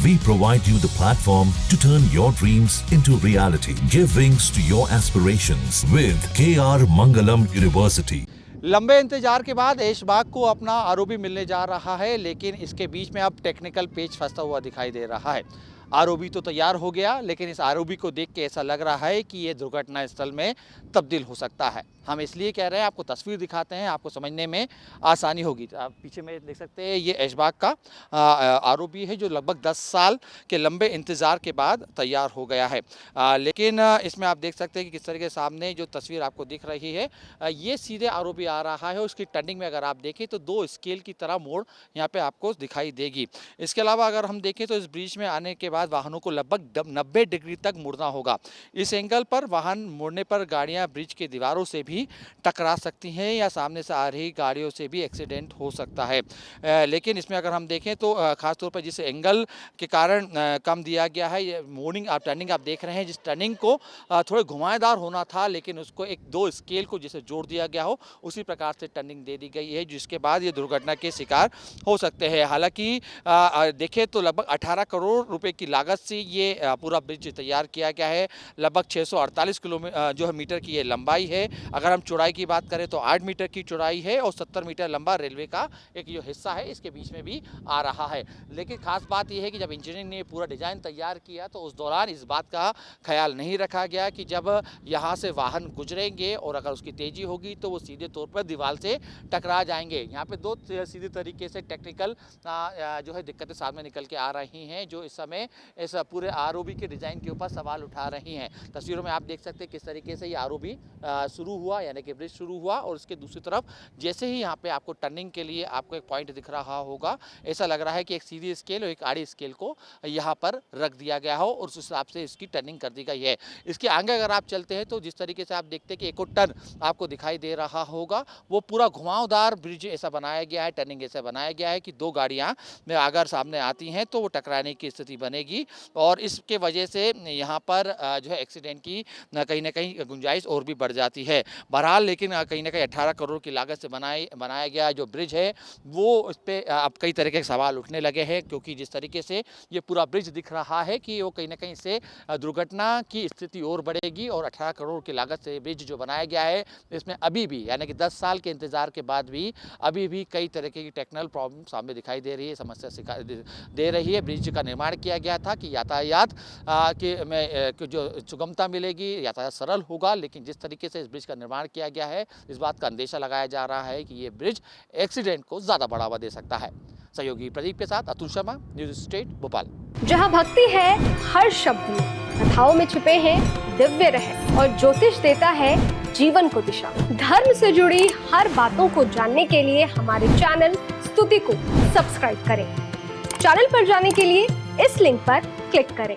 We provide you the platform to turn your dreams into reality. Give wings to your aspirations with KR Mangalam University. लंबे इंतजार के बाद ऐशबाग को अपना ROB मिलने जा रहा है, लेकिन इसके बीच में अब टेक्निकल पेच फंसा हुआ दिखाई दे रहा है। आरओबी तो तैयार हो गया, लेकिन इस आरओबी को देख के ऐसा लग रहा है कि ये दुर्घटना स्थल में तब्दील हो सकता है। हम इसलिए कह रहे हैं, आपको तस्वीर दिखाते हैं, आपको समझने में आसानी होगी। आप पीछे में देख सकते हैं, ये ऐशबाग का आरओबी है जो लगभग 10 साल के लंबे इंतज़ार के बाद तैयार हो गया है। लेकिन इसमें आप देख सकते हैं कि किस तरह के सामने जो तस्वीर आपको दिख रही है, ये सीधे आरओबी आ रहा है। उसकी टर्निंग में अगर आप देखें तो 2 स्केल की तरह मोड़ यहाँ पे आपको दिखाई देगी। इसके अलावा अगर हम देखें तो इस ब्रिज में आने के बाद वाहनों को लगभग 90 डिग्री तक मुड़ना होगा। इस एंगल पर वाहन मुड़ने पर गाड़ियां ब्रिज के दीवारों से भी टकरा सकती हैं या सामने से आ रही गाड़ियों से भी एक्सीडेंट हो सकता है। लेकिन इसमें अगर हम देखें तो खासतौर पर जिस एंगल के कारण कम दिया गया है, ये मोड़िंग आप टर्निंग आप देख रहे हैं, जिस टर्निंग को थोड़े घुमाएदार होना था, लेकिन उसको एक 2 स्केल को जिसे जोड़ दिया गया हो, उसी प्रकार से टर्निंग दे दी गई है, जिसके बाद ये दुर्घटना के शिकार हो सकते हैं। हालांकि देखें तो लगभग 18 करोड़ रुपए की लागत से ये पूरा ब्रिज तैयार किया गया है। लगभग 648 किलोमीटर जो है मीटर की ये लंबाई है। अगर हम चौड़ाई की बात करें तो 8 मीटर की चौड़ाई है और 70 मीटर लंबा रेलवे का एक जो हिस्सा है इसके बीच में भी आ रहा है। लेकिन खास बात यह है कि जब इंजीनियर ने पूरा डिज़ाइन तैयार किया तो उस दौरान इस बात का ख्याल नहीं रखा गया कि जब यहाँ से वाहन गुजरेंगे और अगर उसकी तेज़ी होगी तो वो सीधे तौर पर दीवार से टकरा जाएंगे। यहाँ पे 2 सीधे तरीके से टेक्निकल जो है दिक्कतें सामने निकल के आ रही हैं, जो इस समय इस पूरे आरओबी के डिज़ाइन के ऊपर सवाल उठा रही हैं। तस्वीरों में आप देख सकते हैं किस तरीके से ये आरओबी शुरू हुआ, यानी कि ब्रिज शुरू हुआ, और उसके दूसरी तरफ जैसे ही यहाँ पे आपको टर्निंग के लिए आपको एक पॉइंट दिख रहा होगा, ऐसा लग रहा है कि एक सीधी स्केल और एक आड़ी स्केल को यहाँ पर रख दिया गया हो और उस हिसाब से इसकी टर्निंग कर दी गई है। इसके आगे अगर आप चलते हैं तो जिस तरीके से आप देखते हैं कि एक और टर्न आपको दिखाई दे रहा होगा, वो पूरा घुमावदार ब्रिज ऐसा बनाया गया है, टर्निंग ऐसा बनाया गया है कि 2 गाड़ियाँ अगर सामने आती हैं तो वो टकराने की स्थिति बनेगी और इसके वजह से यहाँ पर जो है एक्सीडेंट की कहीं ना कहीं गुंजाइश और भी बढ़ जाती है। बहरहाल लेकिन कहीं ना कहीं 18 करोड़ की लागत से बनाया गया जो ब्रिज है, वो इस पर अब कई तरह के सवाल उठने लगे हैं, क्योंकि जिस तरीके से ये पूरा ब्रिज दिख रहा है कि वो कहीं ना कहीं से दुर्घटना की स्थिति और बढ़ेगी। और 18 करोड़ की लागत से ब्रिज जो बनाया गया है, इसमें अभी भी यानी कि 10 साल के इंतजार के बाद भी अभी भी कई तरह की टेक्निकल प्रॉब्लम सामने दिखाई दे रही है, समस्या दे रही है। ब्रिज का निर्माण किया गया था कि यातायात में जो सुगमता मिलेगी, यातायात सरल होगा, लेकिन जिस तरीके से इस ब्रिज का निर्माण किया गया है, इस बात का अंदेशा लगाया जा रहा है कि ये ब्रिज एक्सीडेंट को ज़्यादा बढ़ावा दे सकता है। सहयोगी प्रदीप के साथ अतुल शर्मा, न्यूज़ स्टेट भोपाल। जहां भक्ति है हर शब्द में, कथाओं में छिपे हैं दिव्य रहस्य और ज्योतिष देता है जीवन को दिशा। धर्म से जुड़ी हर बातों को जानने के लिए हमारे चैनल स्तुति को सब्सक्राइब करें। चैनल पर जाने के लिए इस लिंक पर क्लिक करें।